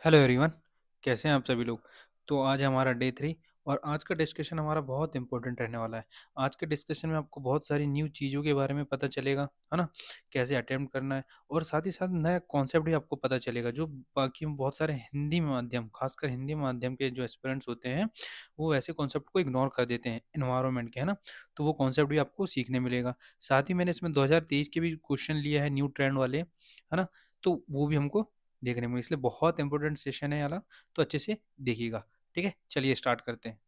Hello everyone. कैसे हैं आप सभी लोग। तो आज हमारा डे 3 और आज का डिस्कशन हमारा बहुत इंपॉर्टेंट रहने वाला है। आज के डिस्कशन में आपको बहुत सारी न्यू चीज़ों के बारे में पता चलेगा, है ना। कैसे अटेम्प्ट करना है और साथ ही साथ नया कॉन्सेप्ट भी आपको पता चलेगा जो बाकी बहुत सारे हिंदी माध्यम, खासकर हिंदी माध्यम के जो एस्पिरेंट्स होते हैं वो ऐसे कॉन्सेप्ट को इग्नोर कर देते हैं इन्वायरमेंट के, है ना। तो वो कॉन्सेप्ट भी आपको सीखने मिलेगा। साथ ही मैंने इसमें 2023 के भी क्वेश्चन लिए हैं न्यू ट्रेंड वाले, है ना। तो वो भी हमको देखने में, इसलिए बहुत इंपॉर्टेंट सेशन है वाला। तो अच्छे से देखिएगा। ठीक है, चलिए स्टार्ट करते हैं।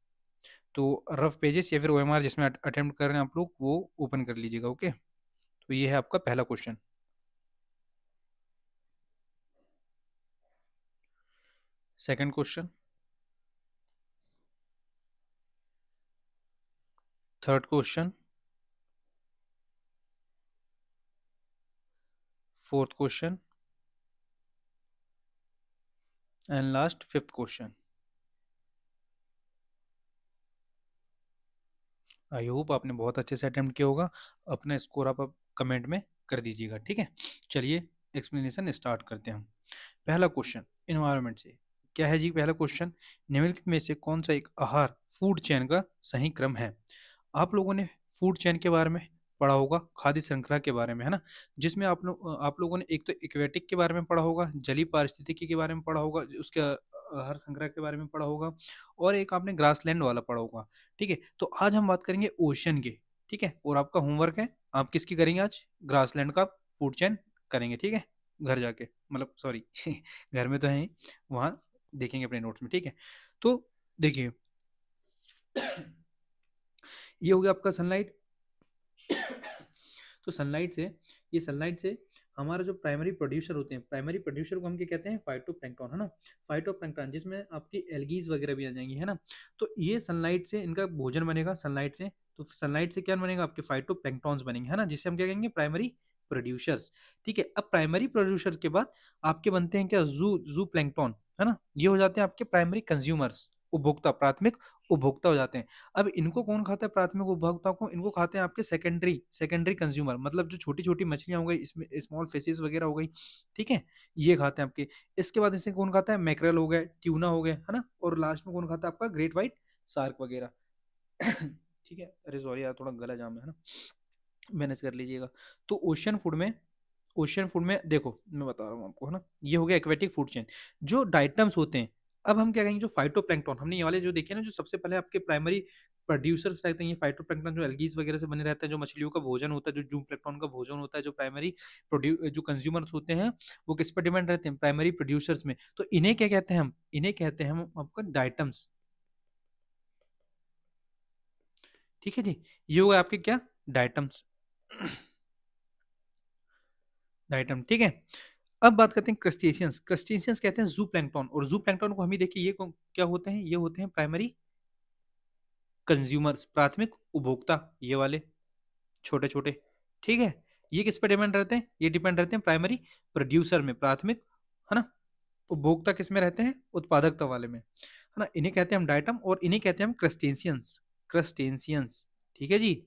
तो रफ पेजेस या फिर ओएमआर जिसमें अटेम्प्ट कर रहे हैं आप लोग वो ओपन कर लीजिएगा। ओके, तो ये है आपका पहला question. Second question, third question, fourth question and last fifth question. I hope आपने बहुत अच्छे से अटेम्प्ट किया होगा। अपना स्कोर आप कमेंट में कर दीजिएगा। ठीक है, चलिए एक्सप्लेनेशन स्टार्ट करते हैं हम। पहला क्वेश्चन इन्वायरमेंट से क्या है जी। पहला क्वेश्चन, निम्नलिखित में से कौन सा एक आहार फूड चेन का सही क्रम है। आप लोगों ने फूड चेन के बारे में पढ़ा होगा, खाद्य श्रृंखला के बारे में, है ना। जिसमें आप लोगों ने एक तो एक्वेटिक के बारे में पढ़ा होगा, जलीय पारिस्थितिकी के बारे में पढ़ा होगा, उसके आहार श्रृंखला के बारे में पढ़ा होगा, और एक आपने ग्रासलैंड वाला पढ़ा होगा। ठीक है, तो आज हम बात करेंगे ओशन के। ठीक है, और आपका होमवर्क है, आप किसकी करेंगे आज, ग्रासलैंड का फूड चेन करेंगे। ठीक है, घर जाके, मतलब सॉरी घर में तो है ही, वहाँ देखेंगे अपने नोट्स में। ठीक है, तो देखिए ये हो गया आपका सनलाइट। तो सनलाइट से, ये सनलाइट से हमारा जो प्राइमरी प्रोड्यूसर होते हैं, प्राइमरी प्रोड्यूसर को हम क्या कहते हैं, फाइटोप्लैंक्टन, है ना। फाइटोप्लैंक्टन जिसमें आपकी एल्गीज वगैरह भी आ जाएंगी, है ना। तो ये सनलाइट से इनका भोजन बनेगा, सनलाइट से। तो सनलाइट से क्या बनेगा, आपके फाइटोप्लैंक्टन्स बनेंगे, है ना, जिसे हम क्या कहेंगे, प्राइमरी प्रोड्यूसर्स। ठीक है, अब प्राइमरी प्रोड्यूसर के बाद आपके बनते हैं क्या, जू प्लैंक्टन, है ना। ये हो जाते हैं आपके प्राइमरी कंज्यूमर्स, उपभोक्ता, प्राथमिक उपभोक्ता हो जाते हैं। अब इनको कौन खाता है, प्राथमिक उपभोक्ता को, इनको खाते हैं आपके सेकेंडरी सेकेंडरी कंज्यूमर, मतलब जो छोटी छोटी मछलियां हो गई, इसमें स्मॉल फिशेस वगैरह हो गई। ठीक है, ये खाते हैं आपके। इसके बाद इसे कौन खाता है, मैकरल हो गए, ट्यूना हो गए, है ना। और लास्ट में कौन खाता है, आपका ग्रेट व्हाइट शार्क वगैरह। ठीक है, अरे सॉरी यार, थोड़ा गला जाम है ना, मैनेज कर लीजिएगा। तो ओशियन फूड में देखो, मैं बता रहा हूँ आपको, है ना। ये हो गया एक्वेटिक फूड चेन, जो डाइटम्स होते हैं। अब हम क्या कहेंगे, जो फाइटोप्लैंक्टन, हमने ये वाले जो देखे ना, जो सबसे पहले आपके प्राइमरी प्रोड्यूसर्स रहते हैं, ये फाइटोप्लैंक्टन जो एल्गीज वगैरह से बने रहते हैं, जो मछलियों का भोजन होता है, जो जूम प्लैंक्टन का भोजन होता है, जो प्राइमरी प्रोड्यू जो कंज्यूमर्स होते हैं, वो किस पर डिपेंड रहते हैं, प्राइमरी प्रोड्यूसर्स में। तो इन्हें क्या कहते हैं हम, इन्हें कहते हैं हम आपका डाइटम्स। ठीक है जी, ये होगा आपके क्या, डाइटम्स। डाइटम, ठीक है। अब बात करते हैं क्रस्टेशियंस। क्रस्टेशियंस कहते हैं जू प्लैंक्टन, और जू प्लैंक्टन को हम ही देखिए, ये क्या होते हैं, ये होते हैं प्राइमरी कंज्यूमर्स, प्राथमिक उपभोक्ता, ये वाले छोटे छोटे। ठीक है, ये किस पे डिपेंड रहते हैं, ये डिपेंड रहते हैं प्राइमरी प्रोड्यूसर में, प्राथमिक, है ना। उपभोक्ता किस में रहते हैं, उत्पादकता वाले में, है ना। इन्हें कहते हैं हम डाइटम, और इन्हें कहते हैं हम क्रस्टेशियंस, क्रस्टेशियंस। ठीक है जी,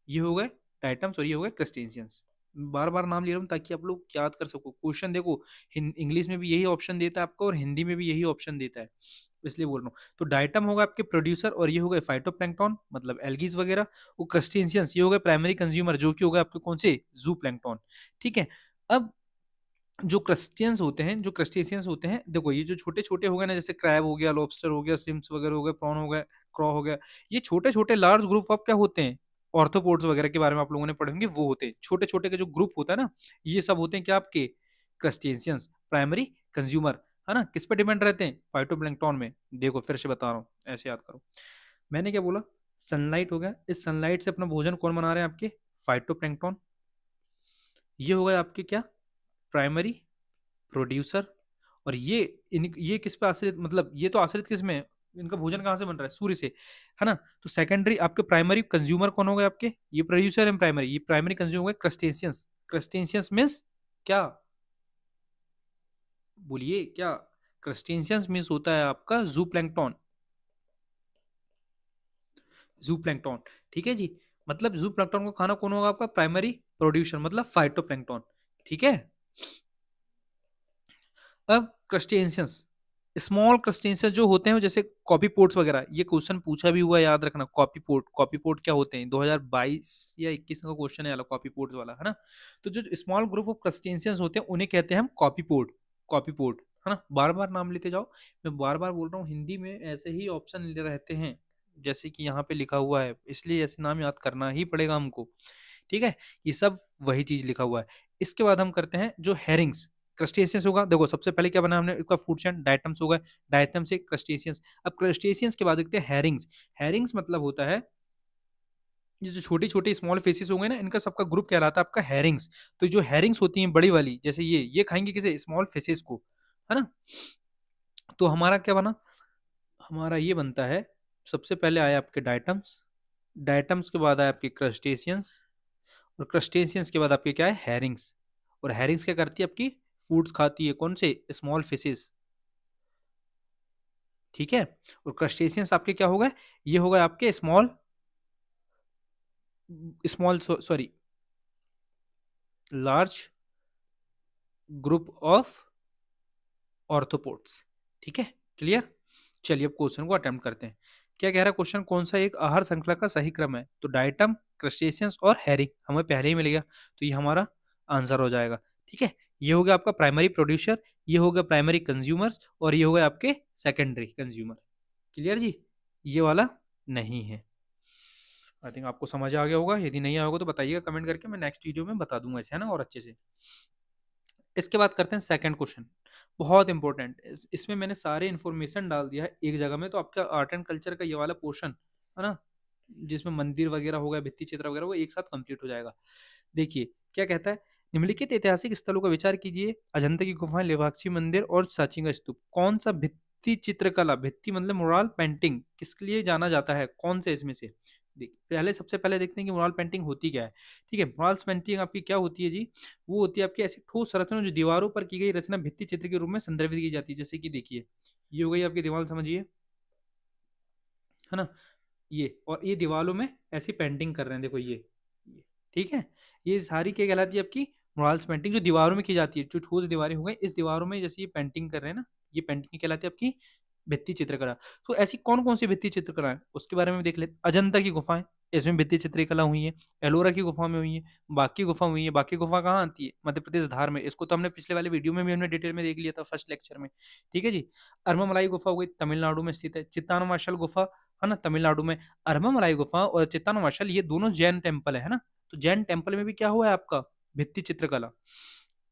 ये हो गए डाइटम्स और ये हो गए क्रस्टेशियंस। बार बार नाम ले रहा हूँ ताकि आप लोग याद कर सको। क्वेश्चन देखो, इंग्लिश में भी यही ऑप्शन देता है आपको, और हिंदी में भी यही ऑप्शन देता है, इसलिए बोल रहा हूँ। तो डाइटम होगा आपके प्रोड्यूसर, और ये हो गए फाइटोप्लैंक्टन, मतलब एल्गीज वगैरह। वो क्रस्टेशियंस, ये हो गए प्राइमरी कंज्यूमर, जो कि हो गए आपके कौन से, जू प्लैंक्टन। ठीक है, अब जो क्रस्टियंस होते हैं, जो क्रस्टेशियंस होते हैं, देखो ये जो छोटे छोटे हो गए ना, जैसे क्रैब हो गया, लॉबस्टर हो गया, श्रिम्प्स वगैरह हो गए, प्रॉन हो गया, क्रॉ हो गया, ये छोटे छोटे लार्ज ग्रुप ऑफ क्या होते हैं, ऑर्थोपोड्स वगैरह के बारे में आप लोगों ने पढ़े होंगे, वो होते हैं छोटे छोटे के जो ग्रुप होता है ना, ये सब होते हैं क्या आपके, क्रस्टेशियंस, प्राइमरी कंज्यूमर, है ना। किस पे डिपेंड रहते हैं, फाइटोप्लैंक्टन में। देखो फिर से बता रहा हूँ, ऐसे याद करो। मैंने क्या बोला, सनलाइट हो गया, इस सनलाइट से अपना भोजन कौन बना रहे हैं, आपके फाइटोप्लैंक्टन। ये हो गए आपके क्या, प्राइमरी प्रोड्यूसर। और ये किस पे आश्रित, मतलब ये तो आश्रित किस में है? इनका भोजन कहाँ से बन रहा है, सूर्य से, है ना। तो सेकेंडरी आपके प्राइमरी कंज्यूमर कौन हो गए आपके, ये प्रोड्यूसर एंड प्राइमरी, ये प्राइमरी कंज्यूमर हो गए क्रस्टेशियंस। क्रस्टेशियंस मीन्स क्या, बोलिए क्या, क्रस्टेशियंस मीन्स होता है आपका जू प्लैंक्टन, जू प्लैंक्टन। ठीक है जी, मतलब जू प्लैंक्टन को खाना कौन होगा, आपका प्राइमरी प्रोड्यूसर, मतलब फाइटोप्लैंक्टन। ठीक है, अब क्रस्टेशियंस, स्मॉल क्रस्टेशियंस जो होते हैं जैसे कॉपी पोर्ट्स वगैरह, ये क्वेश्चन पूछा भी हुआ है, याद रखना। कॉपी पोर्ट क्या होते हैं, 2022 या 21 का क्वेश्चन है वाला कॉपी पोर्ट्स वाला, है ना। तो जो स्मॉल ग्रुप ऑफ क्रस्टेशियंस होते हैं उन्हें कहते हैं हम कॉपी पोर्ट। कॉपी पोर्ट, है ना। बार बार नाम लेते जाओ, मैं बार बार बोल रहा हूँ, हिंदी में ऐसे ही ऑप्शन रहते हैं जैसे कि यहाँ पे लिखा हुआ है, इसलिए ऐसे नाम याद करना ही पड़ेगा हमको, ठीक है। ये सब वही चीज लिखा हुआ है। इसके बाद हम करते हैं जो हेरिंग्स क्रस्टेशियंस होगा। देखो सबसे पहले क्या बना हमने, इसका फूड चेन डायटम्स होगा, डायटम से क्रस्टेशियंस। अब क्रस्टेशियंस के बाद देखते हैं हेरिंग्स। हेरिंग्स मतलब होता है ये जो छोटे छोटे स्मॉल फिशेस होंगे ना, इनका सबका ग्रुप कहलाता है आपका हेरिंग्स। तो जो हेरिंग्स होती हैं बड़ी वाली, जैसे ये खाएंगे किसे, स्मॉल फिशेस को, है ना। तो हमारा क्या बना, हमारा ये बनता है, सबसे पहले आया आपके डायटम्स, डायटम्स के बाद आया आपके क्रस्टेशियंस, और क्रस्टेशियंस के बाद आपके क्या है, हैरिंग्स। और हैरिंग्स क्या करती है आपकी, फूड्स खाती है, कौन से, स्मॉल फिशेस, ठीक है। और क्रस्टेशियंस आपके क्या हो गए, ये हो गए आपके small, small sorry large group of arthropods, ठीक है, क्लियर। चलिए अब क्वेश्चन को अटेम्प्ट करते हैं। क्या कह रहा है क्वेश्चन, कौन सा एक आहार श्रृंखला का सही क्रम है, तो डायटम, क्रस्टेशियंस और हैरिंग हमें पहले ही मिल गया, तो ये हमारा आंसर हो जाएगा, ठीक है। ये हो गया आपका प्राइमरी प्रोड्यूसर, ये हो गया प्राइमरी कंज्यूमर्स, और ये हो गया आपके सेकेंडरी कंज्यूमर, क्लियर जी। ये वाला नहीं है। आई थिंक आपको समझ आ गया होगा, यदि नहीं आया होगा तो बताइएगा कमेंट करके, मैं नेक्स्ट वीडियो में बता दूंगा इसे, है ना, और अच्छे से। इसके बाद करते हैं सेकंड क्वेश्चन, बहुत इंपॉर्टेंट। इसमें मैंने सारे इन्फॉर्मेशन डाल दिया है एक जगह में, तो आपका आर्ट एंड कल्चर का ये वाला पोर्शन, है ना, जिसमें मंदिर वगैरह हो गया, भित्ति चित्र वगैरह, वो एक साथ कंप्लीट हो जाएगा। देखिए क्या कहता है, निम्नलिखित ऐतिहासिक स्थलों का विचार कीजिए, अजंता की गुफाएं, लेपाक्षी मंदिर और सांची का स्तूप, कौन सा भित्ति चित्रकला, भित्ति मतलब मुराल पेंटिंग, किसके लिए जाना जाता है, कौन से इसमें से। पहले सबसे पहले देखते हैं कि मुराल पेंटिंग होती क्या है, ठीक है। मुराल पेंटिंग आपकी क्या होती है जी, वो होती है आपकी ऐसी ठोस रचना जो दीवारों पर की गई रचना भित्ति चित्र के रूप में संदर्भित की जाती है। जैसे कि देखिए ये हो गई आपकी दीवार, समझिए, है ना, ये, और ये दीवारों में ऐसी पेंटिंग कर रहे हैं, देखो ये, ठीक है। ये सारी क्या कहलाती है आपकी, मुराल्स पेंटिंग, जो दीवारों में की जाती है, जो ठोस दीवारें हो गई, इस दीवारों में जैसे ये पेंटिंग कर रहे हैं ना, ये पेंटिंग कहलाती है आपकी भित्ति चित्रकला। तो ऐसी कौन कौन सी भित्ति चित्रकला है उसके बारे में देख लेते। अजंता की गुफाएं, इसमें भित्ति चित्रकला हुई है। एलोरा की गुफा में हुई है, बाकी गुफा हुई है। बाकी गुफा कहाँ आती है, मध्य प्रदेश धार में, इसको तो हमने पिछले वाले वीडियो में भी हमने डिटेल में देख लिया था फर्स्ट लेक्चर में, ठीक है जी। अरमामलाई गुफा हो गई, तमिलनाडु में स्थित है। चित्तानवासल गुफा, है ना, तमिलनाडु में। अरमामलाई गुफा और चित्तानवासल ये दोनों जैन टेम्पल है ना। तो जैन टेम्पल में भी क्या हुआ है आपका, भित्ति चित्रकला।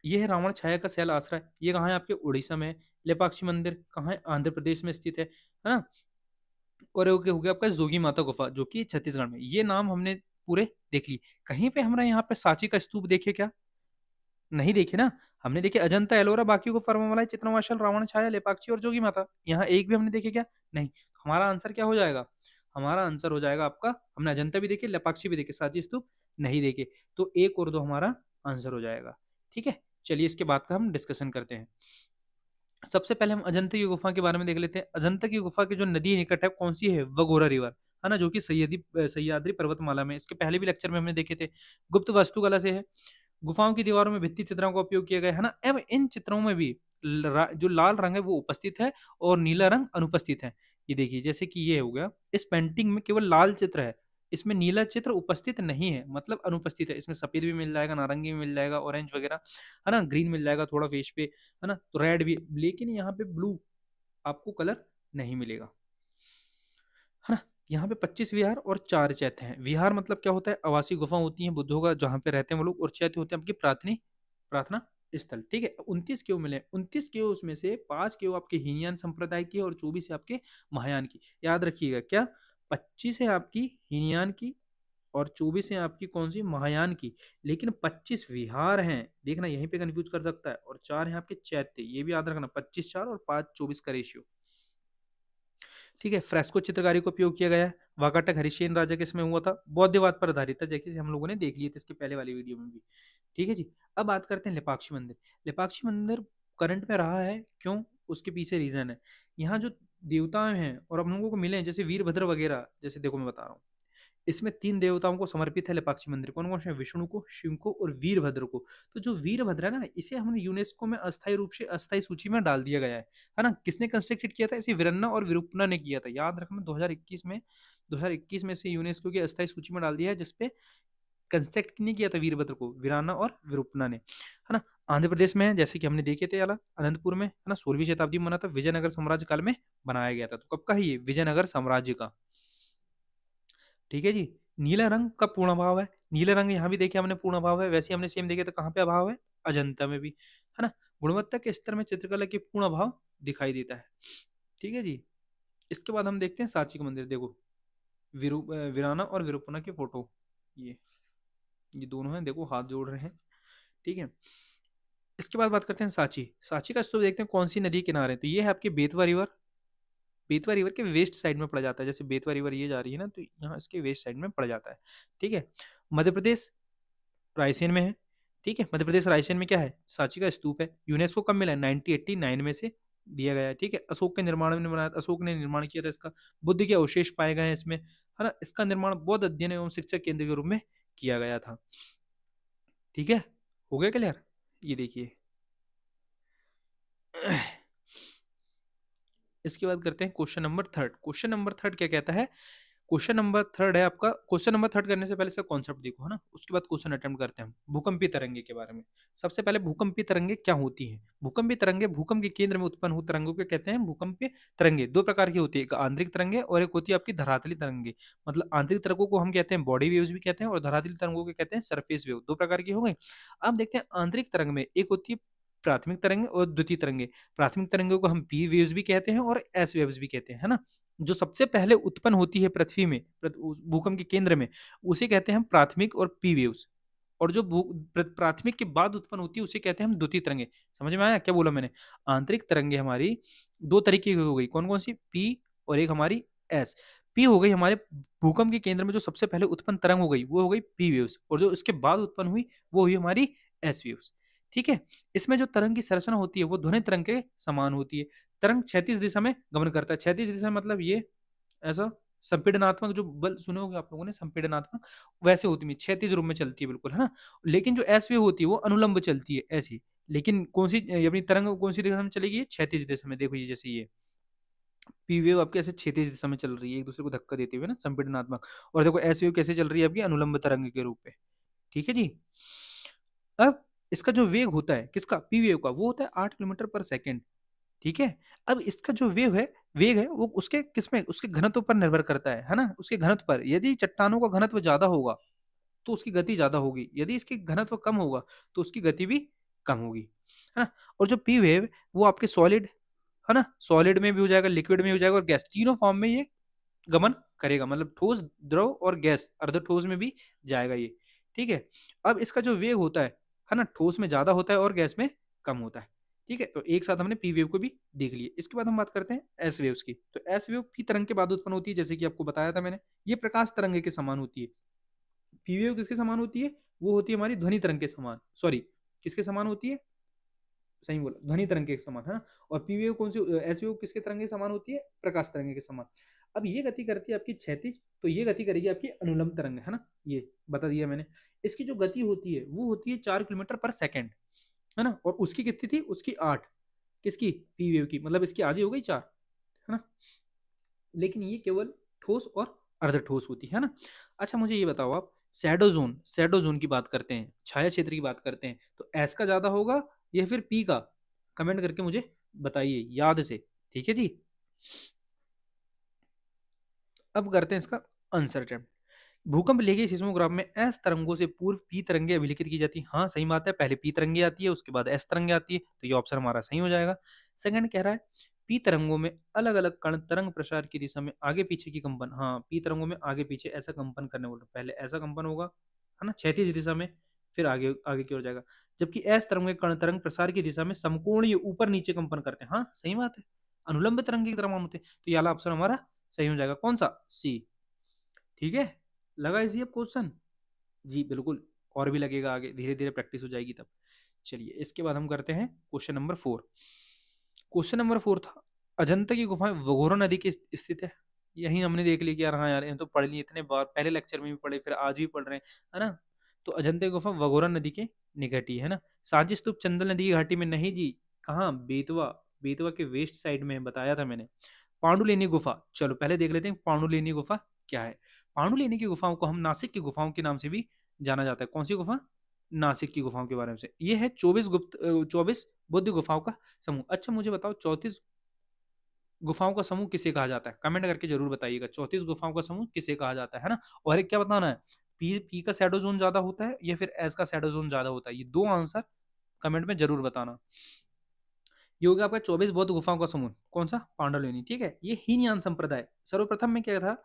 ये है रावण छाया का शैल आश्रय, ये कहाँ है आपके उड़ीसा में है। लेपाक्षी मंदिर कहाँ है, आंध्र प्रदेश में स्थित है ना। और हो गया आपका जोगी माता गुफा जो कि छत्तीसगढ़ में। ये नाम हमने पूरे देख लिए। कहीं पे हमारे यहाँ पे सांची का स्तूप देखे क्या, नहीं देखे ना। हमने देखे अजंता, एलोरा, बाकी को फर्मामलाई, चित्रमाशल, रावण छाया, लेपाक्षी और जोगी माता, यहाँ एक भी हमने देखे क्या, नहीं। हमारा आंसर क्या हो जाएगा, हमारा आंसर हो जाएगा आपका, हमने अजंता भी देखे, लेपाक्षी भी देखे, सांची स्तूप नहीं देखे, तो एक और दो हमारा आंसर हो जाएगा, ठीक है। चलिए इसके बाद का हम डिस्कशन करते हैं। सबसे पहले हम अजंता की गुफा के बारे में देख लेते हैं। अजंता की गुफा की जो नदी निकट है कौन सी है, वगोरा रिवर, है ना, जो कि सह्याद्री पर्वतमाला में, इसके पहले भी लेक्चर में हमने देखे थे। गुप्त वास्तुकला से है। गुफाओं की दीवारों में भित्ति चित्रों का उपयोग किया गया है ना। अब इन चित्रों में भी जो लाल रंग है वो उपस्थित है और नीला रंग अनुपस्थित है। ये देखिए जैसे कि ये हो गया, इस पेंटिंग में केवल लाल चित्र है, इसमें नीला चित्र उपस्थित नहीं है, मतलब अनुपस्थित है। इसमें सफेद भी मिल जाएगा, नारंगी भी मिल जाएगा, ऑरेंज वगैरह, है ना, ग्रीन मिल जाएगा थोड़ा फेस पे, है ना, तो रेड भी, लेकिन यहाँ पे ब्लू आपको कलर नहीं मिलेगा, है ना। यहाँ पे 25 विहार और 4 चैत्य हैं। विहार मतलब क्या होता है, आवासीय गुफा होती है बुद्धों का जहाँ पे रहते हैं वो लोग, और चैत्य होते हैं आपकी प्रार्थना स्थल, ठीक है। 29 केव मिले, 29 केव उसमें से 5 केव आपके हीनयान संप्रदाय की और 24 है आपके महायान की। याद रखिएगा क्या, 25 है आपकी हीनयान की और 24 है आपकी कौन सी, महायान की। लेकिन 25 विहार हैं, देखना यहीं पे कंफ्यूज कर सकता है, और 4 है आपके चैत्य, ये भी याद रखना, 25 4 और 5 24 का रेशियो, ठीक है। फ्रेस्को चित्रकारी का उपयोग किया गया है। वाकाटक हरिशेन राजा के समय हुआ था, बौद्धवाद पर आधारित था, जैसे हम लोगों ने देख लिए थे इसके पहले वाली वीडियो में भी, ठीक है जी। अब बात करते हैं लेपाक्षी मंदिर। लेपाक्षी मंदिर करंट में रहा है, क्यों, उसके पीछे रीजन है। यहाँ जो देवता हैं और हम लोगों को मिले हैं, जैसे वीरभद्र वगैरह, जैसे देखो मैं बता रहा हूँ, इसमें 3 देवताओं को समर्पित है लेपाक्षी मंदिर। कौन-कौन से? विष्णु को, शिव को और वीरभद्र को। तो जो वीरभद्र है ना, इसे हमने यूनेस्को में अस्थायी रूप से अस्थायी सूची में डाल दिया गया है ना? किसने कंस्ट्रक्टेड किया था? इसे वीरन्ना और विरूपना ने किया था। याद रखना 2021 में इसे यूनेस्को की अस्थायी सूची में डाल दिया है, जिसपे कंस्ट्रक्ट किसने किया था? वीरभद्र को, वीराना और विरूपना ने, है ना? आंध्र प्रदेश में है, जैसे कि हमने देखे थे वाला, अनंतपुर में, है ना? 16वीं शताब्दी में बना था, विजयनगर साम्राज्य काल में बनाया गया था। तो कब का है ये? विजयनगर साम्राज्य का। ठीक है जी। नीला रंग का पूर्ण अभाव है। नीला रंग यहाँ भी देखे हमने पूर्ण अभाव है, वैसे ही हमने सेम देखे तो कहाँ पे अभाव है? अजंता में भी, है ना? गुणवत्ता के स्तर में चित्रकला के पूर्ण अभाव दिखाई देता है। ठीक है जी। इसके बाद हम देखते हैं सांची का मंदिर। देखो, वीराना और विरूपना की फोटो, ये दोनों हैं, देखो हाथ जोड़ रहे हैं। ठीक है। इसके बाद बात करते हैं सांची। सांची का स्तूप देखते हैं कौन सी नदी किनारे। तो ये है आपकी बेतवा रिवर। बेतवा रिवर के वेस्ट साइड में पड़ जाता है। जैसे बेतवा रिवर ये जा रही है ना, तो यहाँ इसके वेस्ट साइड में पड़ जाता है। ठीक है। मध्य प्रदेश रायसेन में है। ठीक है। मध्य प्रदेश रायसेन में क्या है? सांची का स्तूप है। यूनेस्को कब मिला है? 1989 में से दिया गया है। ठीक है। अशोक के निर्माण में बनाया, अशोक ने निर्माण किया था इसका। बुद्ध के अवशेष पाए गए हैं इसमें, है ना? इसका निर्माण बौद्ध अध्ययन एवं शिक्षा केंद्र के रूप में किया गया था। ठीक है। हो गया क्लियर? ये देखिए। इसके बाद करते हैं question number third. Question number third क्या कहता है? क्वेश्चन नंबर थर्ड है आपका। क्वेश्चन नंबर थर्ड करने से पहले इसका कॉन्सेप्ट देखो, है ना? उसके बाद क्वेश्चन अटेम्प्ट करते हैं हम भूकंपीय तरंगे के बारे में। सबसे पहले भूकंपीय तरंगे क्या होती हैं? भूकंपीय तरंगे भूकंप के केंद्र में उत्पन्न हुई तरंगों को कहते हैं भूकंपीय तरंगे। दो प्रकार की होती है, एक आंतरिक तरंगे और एक होती है आपकी धरातली तरंगे। मतलब आंतरिक तरंगों को हम कहते हैं बॉडी वेव्स भी कहते हैं, और धरातली तरंगों को कहते हैं सरफेस वेव। दो प्रकार की हो गई। अब देखते हैं आंतरिक तरंग में एक होती है प्राथमिक तरंगे और द्वितीय तरंगे। प्राथमिक तरंगों को हम पी वेव्स भी कहते हैं और एस वेव्स भी कहते हैं, है ना? जो सबसे पहले उत्पन्न होती है पृथ्वी में, भूकंप के केंद्र में, उसे कहते हैं हम प्राथमिक और पी वेव्स। और जो प्राथमिक के बाद उत्पन्न होती है उसे कहते हैं हम द्वितीय तरंगे। समझ में आया क्या बोला मैंने? आंतरिक तरंगे हमारी दो तरीके की हो गई। कौन कौन सी? पी और एक हमारी एस। पी हो गई हमारे भूकंप के केंद्र में जो सबसे पहले उत्पन्न तरंग हो गई, वो हो गई पी वेव्स, और जो इसके बाद उत्पन्न हुई वो हुई हमारी एस वेव्स। ठीक है। इसमें जो तरंग की संरचना होती है वो ध्वनि तरंग के समान होती है। तरंग 36 दिशा में गमन करता है। 36 दिशा मतलब ये ऐसा संपीड़नात्मक, जो बल सुने होंगे आप लोगों ने संपीड़नात्मक, वैसे होती है 36 रूप में चलती है बिल्कुल, है ना? लेकिन जो एस वेव होती है वो अनुलंब चलती है ऐसी। लेकिन कौन सी अपनी तरंग कौन सी दिशा में चलेगी? 36 दिशा में। देखो ये जैसे ये पी वेव आपके ऐसे 36 दिशा में चल रही है, एक दूसरे को धक्का देते हुए ना, संपीड़नात्मक। और देखो एस वेव कैसे चल रही है आपकी? अनुलंब तरंग के रूप में। ठीक है जी। अब इसका जो वेग होता है किसका? पी वेव का, वो होता है 8 किलोमीटर पर सेकेंड। ठीक है। अब इसका जो वेग है वो उसके किसमें? उसके घनत्व पर निर्भर करता है ना? उसके घनत्व पर। यदि चट्टानों का घनत्व ज्यादा होगा तो उसकी गति ज्यादा होगी, यदि इसकी घनत्व कम होगा तो उसकी गति भी कम होगी, है ना? और जो पी वेव वो आपके सॉलिड, है ना, सॉलिड में भी हो जाएगा, लिक्विड में भी हो जाएगा, और गैस, तीनों फॉर्म में ये गमन करेगा। मतलब ठोस, द्रव और गैस, अर्ध ठोस में भी जाएगा ये। ठीक है। अब इसका जो वेग होता है ना, ठोस में ज्यादा होता है और गैस में कम होता है। ठीक है। तो एक साथ हमने पी वेव को भी देख लिया। इसके बाद हम बात करते हैं एस वेव्स की। तो एस वेव पी तरंग के बाद उत्पन्न होती है, जैसे कि आपको बताया था मैंने। ये प्रकाश तरंग के समान होती है। पी वेव किसके समान होती है? वो होती है हमारी ध्वनि तरंग के समान। सॉरी, किसके समान होती है? सही बोला, ध्वनि तरंग के समान, है ना? और पी वेव कौन सी? एस वेव किसके तरंग के समान होती है? प्रकाश तरंग के समान। अब ये गति करती है आपकी क्षैतिज, तो ये गति करेगी आपकी अनुलंब तरंग, है ना? ये बता दिया मैंने। इसकी जो गति होती है वो होती है 4 किलोमीटर पर सेकेंड, है ना? और उसकी कितनी थी? उसकी 8। किसकी? पी वेव की। मतलब इसकी आधी हो गई 4, है ना? लेकिन ये केवल ठोस और अर्ध ठोस होती है ना? अच्छा मुझे ये बताओ आप, शैडो जोन की बात करते हैं, छाया क्षेत्र की बात करते हैं, तो एस का ज्यादा होगा या फिर पी का? कमेंट करके मुझे बताइए याद से। ठीक है जी। अब करते हैं इसका आंसर अटेम्प्ट। भूकंप लेके सिस्मोग्राफ में एस तरंगों से पूर्व पी तरंगे अभिलिखित की जाती है। हाँ सही बात है, पहले पी तरंगे आती है उसके बाद एस तरंगे आती है, तो ये ऑप्शन हमारा सही हो जाएगा। सेकंड कह रहा है पी तरंगों में अलग अलग कण तरंग प्रसार की दिशा में आगे पीछे की कंपन। हाँ, पी तरंगों में आगे पीछे ऐसा कंपन करने बोल रहे, पहले ऐसा कंपन होगा, है ना, क्षैतिज दिशा में, फिर आगे आगे की ओर जाएगा। जबकि एस तरंग में कण तरंग प्रसार की दिशा में समकोणीय ऊपर नीचे कंपन करते हैं। हाँ सही बात है, अनुलंब तरंग की तरह होते हैं। तो ये वाला ऑप्शन हमारा सही हो जाएगा। कौन सा? सी। ठीक है। लगा इजी अब क्वेश्चन? जी बिल्कुल, और भी लगेगा आगे, धीरे धीरे प्रैक्टिस हो जाएगी तब। चलिए इसके बाद हम करते हैं क्वेश्चन नंबर 4। क्वेश्चन नंबर 4 था, अजंता की गुफाएं वगोरा नदी की स्थित है। यही हमने देख लिया कि यार हाँ यार ये तो पढ़ लिए इतने बार, पहले लेक्चर में भी पढ़े, फिर आज भी पढ़ रहे हैं, है ना। तो अजंता की गुफा वगोरा नदी के निकट ही है ना। सांची स्तूप चंदल नदी की घाटी में नहीं जी, कहाँ, बेतवा, बेतवा के वेस्ट साइड में है, बताया था मैंने। पांडुलेनी गुफा, चलो पहले देख लेते हैं पांडुलेनी गुफा क्या है। पांडुलेनी की गुफाओं को हम नासिक की गुफाओं के नाम से भी जाना जाता है। कौन सी गुफा? नासिक की गुफाओं के बारे में से। ये है 24 बुद्ध गुफाओं का समूह। अच्छा मुझे बताओ 34 गुफाओं का समूह किसे कहा जाता है, कमेंट करके जरूर बताइएगा। 34 गुफाओं का समूह किसे कहा जाता है ना। और एक क्या बताना है, पी का शैडो जोन ज्यादा होता है या फिर एस का शैडो जोन ज्यादा होता है, ये दो आंसर कमेंट में जरूर बताना। ये हो गया आपका 24 बौद्ध गुफाओं का समूह, कौन सा? पांडवलेनी, ठीक है। ये हीनयान संप्रदाय सर्वप्रथम में क्या था,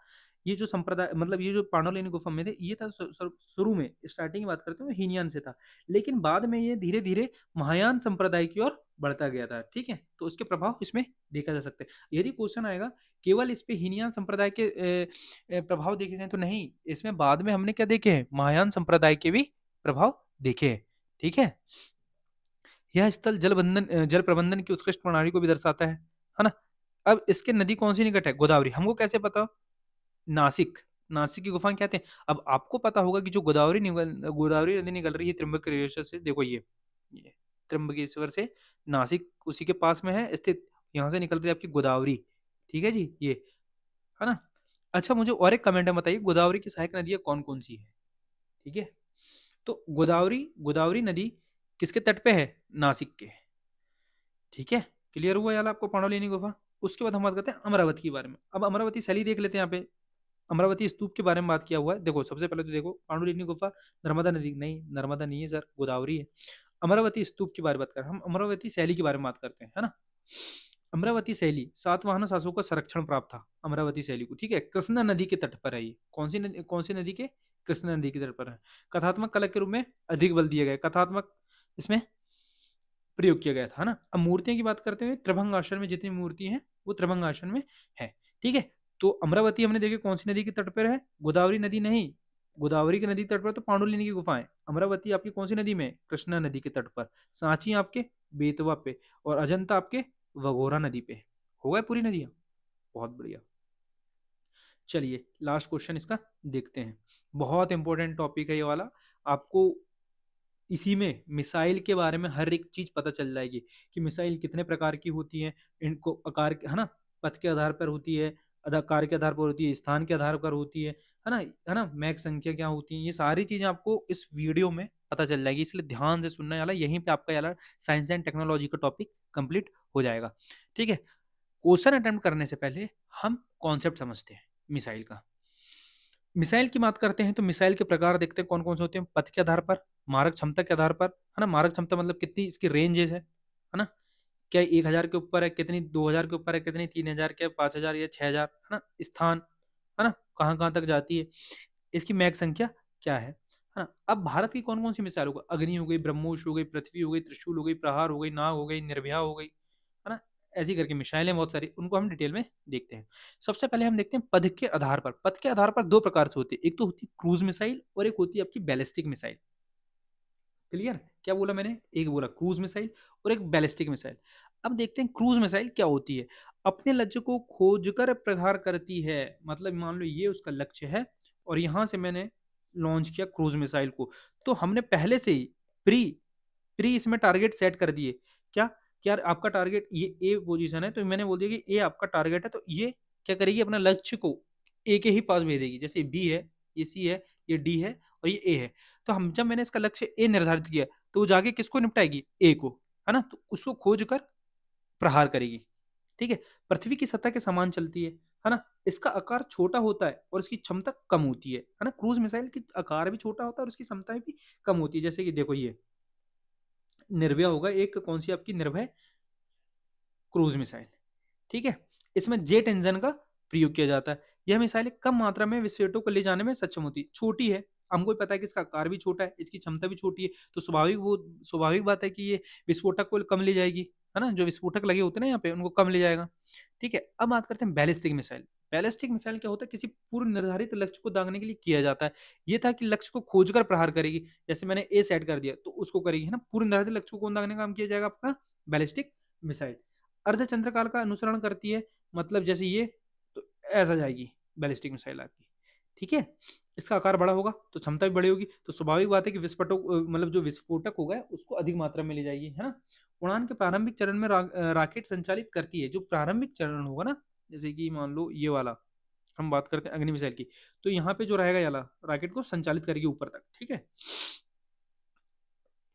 ये जो संप्रदाय मतलब ये जो पांडवलेनी गुफा में थे, ये था शुरू में स्टार्टिंग की बात करते हैं हीनयान से था, लेकिन बाद में ये धीरे धीरे महायान संप्रदाय की ओर बढ़ता गया था, ठीक है। तो उसके प्रभाव इसमें देखा जा सकते हैं। यदि क्वेश्चन आएगा केवल इस पे हीनयान संप्रदाय के प्रभाव देखे गए तो नहीं, इसमें बाद में हमने क्या देखे हैं, महायान संप्रदाय के भी प्रभाव देखे हैं, ठीक है। यह स्थल जल प्रबंधन की उत्कृष्ट प्रणाली को भी दर्शाता है ना। अब इसके नदी कौन सी निकट है? गोदावरी। हमको कैसे पता? नासिक, नासिक की गुफाएं कहते हैं। अब आपको पता होगा कि जो गोदावरी नदी निकल रही है त्र्यंबकेश्वर से, देखो ये त्र्यंबकेश्वर से नासिक उसी के पास में है स्थित, यहाँ से निकल रही है आपकी गोदावरी, ठीक है जी, ये है ना। अच्छा मुझे और एक कमेंट में बताइए, गोदावरी की सहायक नदियां कौन कौन सी है, ठीक है। तो गोदावरी, गोदावरी नदी किसके तट पे है? नासिक के, ठीक है। क्लियर हुआ यार आपको पांडवलेनी गुफा। उसके बाद हम बात करते हैं अमरावती के बारे में। अब अमरावती शैली देख लेते हैं यहाँ पे। अमरावती स्तूप के बारे में बात किया हुआ है। देखो सबसे पहले तो देखो पांडुलिनी गुफा नर्मदा नदी, नहीं नर्मदा नहीं है सर, गोदावरी है। अमरावती स्तूप की बारे में बात करें हम, अमरावती शैली के बारे में बात करते हैं, है ना। अमरावती शैली सातवाहन शासकों का संरक्षण प्राप्त था अमरावती शैली को, ठीक है। कृष्णा नदी के तट पर है ये। कौन सी नदी के? कृष्णा नदी के तट पर है। कथात्मक कला के रूप में अधिक बल दिया गया, कथात्मक इसमें प्रयोग किया गया था, है ना। अब मूर्तियों की बात करते हुए त्रिभंग आसन में जितनी मूर्ति हैं वो त्रिभंग आसन में है, ठीक है। तो अमरावती हमने देखी कौन सी नदी के तट पर है? गोदावरी नदी नहीं, गोदावरी की नदी तट पर तो पांडुलिनी की गुफाएं। अमरावती आपकी कौन सी नदी में? कृष्णा नदी के तट पर। सांची आपके बेतवा पे, और अजंता आपके वगोरा नदी पे। हो गए पूरी नदियां, बहुत बढ़िया। चलिए लास्ट क्वेश्चन इसका देखते हैं। बहुत इंपॉर्टेंट टॉपिक है ये वाला, आपको इसी में मिसाइल के बारे में हर एक चीज पता चल जाएगी कि मिसाइल कितने प्रकार की होती है, इनको आकार है ना, पथ के आधार पर होती है, आकार के आधार पर होती है, स्थान के आधार पर होती है ना, मैक संख्या क्या होती है, ये सारी चीजें आपको इस वीडियो में पता चल जाएगी। इसलिए ध्यान से सुनने वाला, यहीं पे आपका यार साइंस एंड टेक्नोलॉजी का टॉपिक कंप्लीट हो जाएगा, ठीक है। क्वेश्चन अटेम्प्ट करने से पहले हम कॉन्सेप्ट समझते हैं मिसाइल का। मिसाइल की बात करते हैं तो मिसाइल के प्रकार देखते हैं कौन कौन से होते हैं। पथ के आधार पर, मारक क्षमता के आधार पर, है ना। मारक क्षमता मतलब कितनी इसकी रेंजेस है ना, क्या 1,000 के ऊपर है, कितनी 2,000 के ऊपर है, कितनी 3,000 के, 5,000 या 6,000, है ना। स्थान, है ना, कहाँ कहाँ तक जाती है, इसकी मैक संख्या क्या है ना। अब भारत की कौन कौन सी मिसाइल होगा? अग्नि हो गई, ब्रह्मोस हो गई, पृथ्वी हो गई, त्रिशूल हो गई, प्रहार हो गई, नाग हो गई, निर्भया हो गई, है ना। ऐसी करके मिसाइलें बहुत सारी, उनको हम डिटेल में देखते हैं। सबसे पहले हम देखते हैं पथ के आधार पर। पथ के आधार पर दो प्रकार से होती है, एक तो होती है क्रूज मिसाइल और एक होती है आपकी बैलिस्टिक मिसाइल। क्लियर? क्या बोला मैंने? एक बोला क्रूज मिसाइल और एक बैलिस्टिक मिसाइल। अब देखते हैं क्रूज मिसाइल क्या होती है। अपने लक्ष्य को खोजकर प्रहार करती है, मतलब मान लो ये उसका लक्ष्य है और यहां से मैंने लॉन्च किया क्रूज मिसाइल को, तो हमने पहले से ही प्री प्री इसमें टारगेट सेट कर दिए। क्या? क्या आपका टारगेट ये ए पोजीशन है, तो मैंने बोल दिया कि ए आपका टारगेट है, तो ये क्या करेगी, अपना लक्ष्य को ए के ही पास भेजेगी। जैसे बी है, ये सी है, ये डी है और ये ए है। तो हम जब मैंने इसका लक्ष्य ए निर्धारित किया तो वो जाके किसको निपटाएगी? ए को, है ना। तो उसको खोज कर प्रहार करेगी, ठीक है। पृथ्वी की सतह के समान चलती है ना। इसका आकार छोटा होता है और इसकी क्षमता कम होती है ना। क्रूज मिसाइल की आकार भी छोटा होता है और उसकी क्षमता भी कम होती है। जैसे कि देखो ये निर्भया होगा एक, कौन सी आपकी निर्भय क्रूज मिसाइल, ठीक है। इसमें जेट इंजन का प्रयोग किया जाता है। यह मिसाइल कम मात्रा में विस्फोटों को ले जाने में सक्षम होती है। छोटी है, हमको पता है कि इसका आकार भी छोटा है, इसकी क्षमता भी छोटी है, तो स्वाभाविक बात है कि ये विस्फोटक को कम ले जाएगी, है ना। जो विस्फोटक लगे होते हैं ना यहाँ पे, उनको कम ले जाएगा, ठीक है। अब बात करते हैं बैलिस्टिक मिसाइल। बैलिस्टिक मिसाइल क्या होता है? किसी पूर्व निर्धारित लक्ष्य को दागने के लिए किया जाता है। ये था कि लक्ष्य को खोजकर प्रहार करेगी, जैसे मैंने ए सेट कर दिया तो उसको करेगी, है ना। पूर्व निर्धारित लक्ष्य को कौन दागने का काम किया जाएगा? आपका बैलिस्टिक मिसाइल। अर्धचंद्र काल का अनुसरण करती है, मतलब जैसे ये, तो ऐसा जाएगी बैलिस्टिक मिसाइल आपकी, ठीक है। इसका आकार बड़ा होगा तो क्षमता भी बड़ी होगी, तो स्वाभाविक बात है कि विस्फोटक मतलब जो विस्फोटक होगा उसको अधिक मात्रा में ले जाएगी, है ना। उड़ान के प्रारंभिक चरण में रॉकेट संचालित करती है। जो प्रारंभिक चरण होगा ना, जैसे कि मान लो ये वाला हम बात करते हैं अग्नि मिसाइल की, तो यहाँ पे जो रहेगा ये वाला रॉकेट को संचालित करेगी ऊपर तक, ठीक है।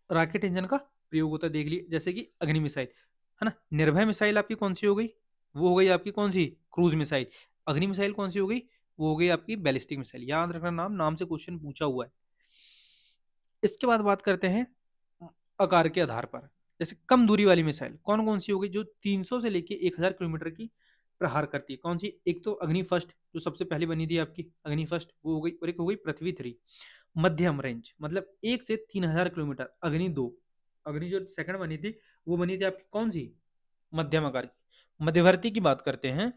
रॉकेट इंजन का प्रयोग होता है, देख लिए, जैसे कि अग्नि मिसाइल, है ना। निर्भय मिसाइल आपकी कौन सी हो गई, वो हो गई आपकी कौन सी, क्रूज मिसाइल। अग्नि मिसाइल कौन सी हो गई, वो हो गई आपकी बैलिस्टिक मिसाइल। याद रखना, नाम नाम से क्वेश्चन पूछा हुआ है। इसके बाद बात करते हैं आकार के आधार पर। जैसे कम दूरी वाली मिसाइल कौन कौन सी हो गई, जो 300 से लेके 1000 किलोमीटर की प्रहार करती है, कौन सी। एक तो अग्नि फर्स्ट जो सबसे पहले बनी थी आपकी, अग्नि फर्स्ट वो हो गई, और एक हो गई पृथ्वी 3 मध्यम रेंज, मतलब 1 से 3000 किलोमीटर, अग्नि 2। अग्नि जो सेकंड बनी थी वो बनी थी आपकी कौन सी, मध्यम आकार की। मध्यवर्ती की बात करते हैं,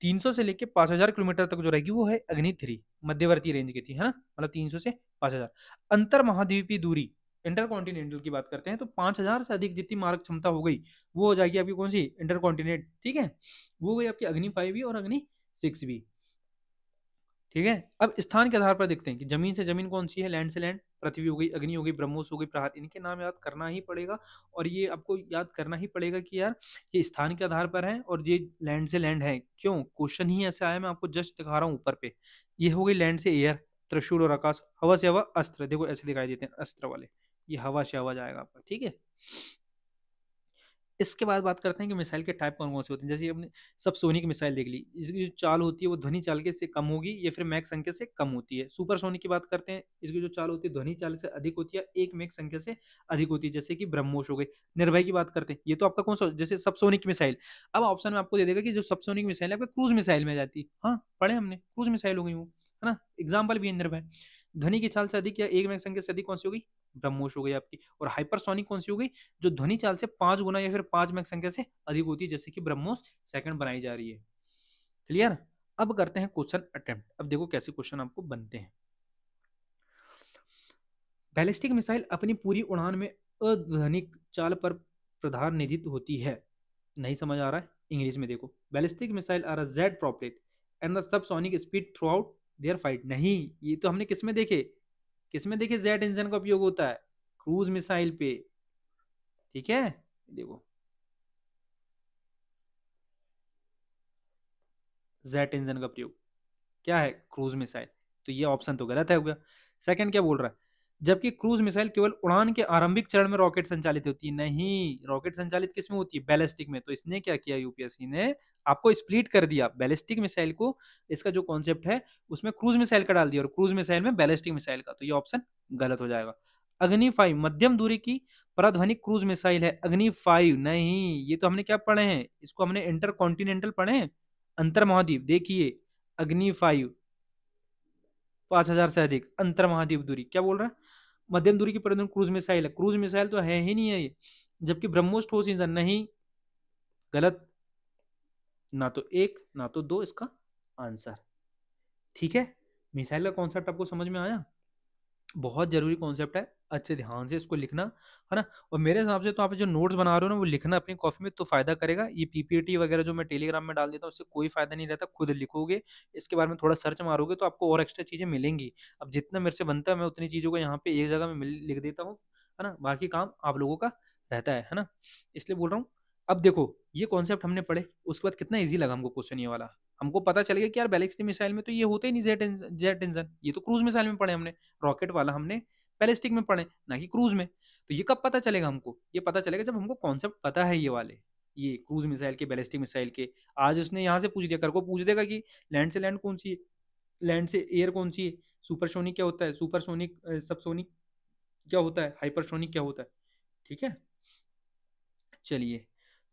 300 से लेके 5000 किलोमीटर तक जो रहेगी वो है अग्नि 3, मध्यवर्ती रेंज की थी, है ना, मतलब 300 से 5000। अंतर महाद्वीपीय दूरी इंटरकॉन्टिनेंटल की बात करते हैं तो 5000 से अधिक जितनी मारक क्षमता हो गई वो हो जाएगी आपकी कौन सी, इंटरकॉन्टिनेंट, ठीक है। वो हो गई आपकी अग्नि 5 भी और अग्नि 6 भी, ठीक है। अब स्थान के आधार पर देखते हैं कि जमीन से जमीन कौन सी है, लैंड से लैंड, पृथ्वी हो गई, अग्नि हो गई, ब्रह्मोस हो गई, प्रहार, इनके नाम याद करना ही पड़ेगा। और ये आपको याद करना ही पड़ेगा कि यार ये स्थान के आधार पर है और ये लैंड से लैंड है, क्यों, क्वेश्चन ही ऐसा आया। मैं आपको जस्ट दिखा रहा हूँ ऊपर पे, ये हो गई लैंड से एयर, त्रिशूल और आकाश, हवा से हवा, अस्त्र, देखो ऐसे दिखाई देते हैं अस्त्र वाले, ये हवा से हवा जाएगा आपका, ठीक है। इसके बाद बात करते हैं कि मिसाइल के टाइप कौन कौन से होते हैं। जैसे अपने सब सोनिक मिसाइल देख ली, इसकी जो चाल होती है वो ध्वनि चाल के से कम होगी या फिर मैक संख्या से कम होती है। सुपर सोनिक की बात करते हैं, इसकी जो चाल होती है ध्वनि चाल से अधिक होती है, एक मैक संख्या से अधिक होती है, जैसे कि ब्रह्मोस हो गई। निर्भय की बात करते हैं, ये तो आपका कौन सा, जैसे सबसोनिक मिसाइल। अब ऑप्शन में आपको दे देगा कि जो सबसोनिक मिसाइल है आपका क्रूज मिसाइल में जाती है, हाँ पढ़े हमने, क्रूज मिसाइल हो गई वो, है ना। एग्जाम्पल भी है निर्भय। ध्वनि की चाल से अधिक या एक मैक संख्या से अधिक कौन सी होगी, ब्रह्मोस हो गई आपकी। और हाइपरसोनिक कौन सी हो गई, जो ध्वनि चाल से 5 गुना या फिर 5 मैक संख्या से अधिक होती है, जैसे कि ब्रह्मोस सेकंड बनाई जा रही है। क्लियर। अब करते हैं क्वेश्चन अटेम्प्ट। अब देखो कैसे क्वेश्चन आपको बनते हैं। बैलिस्टिक मिसाइल अपनी पूरी उड़ान में अध्वनिक चाल पर प्रतिनिधित्व होती है। नहीं समझ आ रहा है, इंग्लिश में देखो। Ballistic missile are a jet propelled and the subsonic speed throughout their fight. नहीं, ये तो हमने किस में देखे, किस में देखे, जेट इंजन का उपयोग होता है क्रूज मिसाइल पे, ठीक है। देखो जेट इंजन का प्रयोग क्या है, क्रूज मिसाइल, तो ये ऑप्शन तो गलत है हो गया। सेकंड क्या बोल रहा है, जबकि क्रूज मिसाइल केवल उड़ान के आरंभिक चरण में रॉकेट संचालित होती है। नहीं, रॉकेट संचालित किस में होती है, बैलिस्टिक में। तो इसने क्या किया, यूपीएससी ने आपको स्प्लिट कर दिया बैलिस्टिक मिसाइल को, इसका जो कॉन्सेप्ट है उसमें क्रूज मिसाइल का डाल दिया और क्रूज मिसाइल में बैलिस्टिक मिसाइल का, तो ये ऑप्शन गलत हो जाएगा। अग्नि 5 मध्यम दूरी की पराध्वनिक क्रूज मिसाइल है। अग्नि 5 नहीं, ये तो हमने क्या पढ़े हैं, इसको हमने इंटर कॉन्टिनेंटल पढ़े हैं, अंतर महाद्वीप। देखिए अग्नि 5 5000 से अधिक अंतर महाद्वीप दूरी, क्या बोल रहा है, मध्यम दूरी की परमाणु क्रूज मिसाइल है। क्रूज मिसाइल तो है ही नहीं है ये। जबकि ब्रह्मोस ठोस ईंधन, नहीं, गलत, ना तो एक ना तो दो इसका आंसर, ठीक है। मिसाइल का कॉन्सेप्ट आपको समझ में आया, बहुत जरूरी कॉन्सेप्ट है, अच्छे ध्यान से इसको लिखना, है ना। और मेरे हिसाब से तो आप जो नोट्स बना रहे हो ना वो लिखना अपनी कॉपी में तो फायदा करेगा। ये पीपीटी वगैरह जो मैं टेलीग्राम में डाल देता हूँ उससे कोई फायदा नहीं रहता, खुद लिखोगे, इसके बारे में थोड़ा सर्च मारोगे तो आपको और एक्स्ट्रा चीजें मिलेंगी। अब जितना मेरे से बनता है मैं उतनी चीजों को यहाँ पे एक जगह में लिख देता हूँ, है ना, बाकी काम आप लोगों का रहता है ना, इसलिए बोल रहा हूँ। अब देखो ये कॉन्सेप्ट हमने पढ़े, उसके बाद कितना ईजी लगा हमको क्वेश्चन ये वाला। हमको पता चल गया कि यार बैलिस्टिक मिसाइल में तो ये होते ही नहीं जेट इंजन, ये तो क्रूज मिसाइल में पढ़े हमने, रॉकेट वाला हमने बैलिस्टिक में पढ़े, ना कि क्रूज में। तो ये कब पता चलेगा हमको, ये पता चलेगा जब हमको कॉन्सेप्ट पता है ये वाले, ये क्रूज मिसाइल के, बैलिस्टिक मिसाइल के। आज उसने यहाँ से पूछ दिया, कर को पूछ देगा कि लैंड से लैंड कौन सी है, लैंड से एयर कौन सी है, सुपरसोनिक क्या होता है, सुपरसोनिक सबसोनिक क्या होता है, हाइपरसोनिक क्या होता है, ठीक है। चलिए,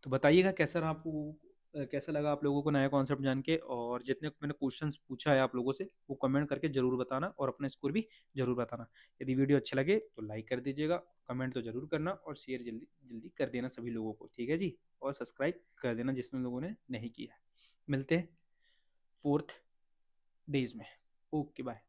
तो बताइएगा कैसा रहा आपको, कैसा लगा आप लोगों को नया कॉन्सेप्ट जान के। और जितने मैंने क्वेश्चंस पूछा है आप लोगों से वो कमेंट करके जरूर बताना और अपना स्कोर भी जरूर बताना। यदि वीडियो अच्छा लगे तो लाइक कर दीजिएगा, कमेंट तो जरूर करना और शेयर जल्दी जल्दी कर देना सभी लोगों को, ठीक है जी। और सब्सक्राइब कर देना जिसमें लोगों ने नहीं किया है। मिलते हैं 4th डेज में। Okay bye.